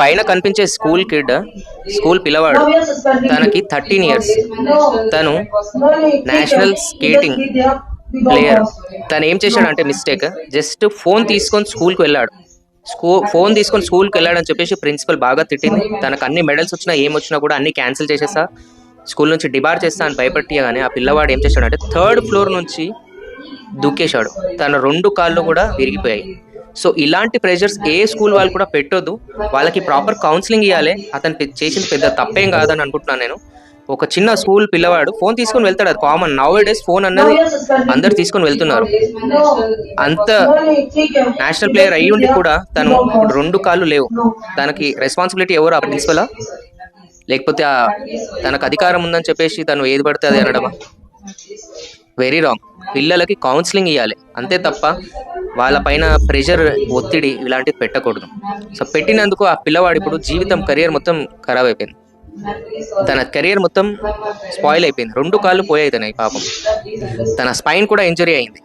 పైన కనిపించే స్కూల్ పిల్లవాడు, తనకి 13 years. తను నేషనల్ స్కేటింగ్ ప్లేయర్. తను ఏం చేశాడంటే మిస్టేక్, జస్ట్ ఫోన్ తీసుకొని స్కూల్కి వెళ్ళాడు. ఫోన్ తీసుకొని స్కూల్కి వెళ్ళాడని చెప్పేసి ప్రిన్సిపల్ బాగా తిట్టింది. తనకు అన్ని మెడల్స్ వచ్చినా ఏమొచ్చినా కూడా అన్ని క్యాన్సిల్ చేసేసా, స్కూల్ నుంచి డిబార్ చేస్తా అని భయపెట్టియగానే ఆ పిల్లవాడు ఏం చేశాడంటే 3rd floor నుంచి దూకేశాడు. తన 2 కాళ్ళు కూడా విరిగిపోయాయి. సో ఇలాంటి ప్రెషర్స్ ఏ స్కూల్ వాళ్ళు కూడా పెట్టొద్దు. వాళ్ళకి ప్రాపర్ కౌన్సిలింగ్ ఇవ్వాలి. అతను చేసింది పెద్ద తప్పేం కాదని అనుకుంటున్నాను నేను. ఒక చిన్న స్కూల్ పిల్లవాడు ఫోన్ తీసుకొని వెళ్తాడు, అది కామన్. నౌ డేస్ ఫోన్ అన్నది అందరు తీసుకొని వెళ్తున్నారు. అంత నేషనల్ ప్లేయర్ అయ్యి ఉండి కూడా తను ఇప్పుడు 2 కాళ్ళు లేవు. తనకి రెస్పాన్సిబిలిటీ ఎవరు? ఆ ప్రిన్సిపలా, లేకపోతే తనకు అధికారం ఉందని చెప్పేసి తను ఏది పడితే అది అనడమా? Very wrong. పిల్లలకి కౌన్సిలింగ్ ఇవ్వాలి అంతే తప్ప వాళ్ళ పైన ప్రెషర్, ఒత్తిడి ఇలాంటివి పెట్టకూడదు. సో పెట్టినందుకు ఆ పిల్లవాడు ఇప్పుడు జీవితం, కెరియర్ మొత్తం ఖరాబ్ అయిపోయింది. తన కెరియర్ మొత్తం స్పాయిల్ అయిపోయింది. 2 కాళ్ళు పోయాయి తనకి పాపం. తన స్పైన్ కూడా ఇంజరీ అయింది.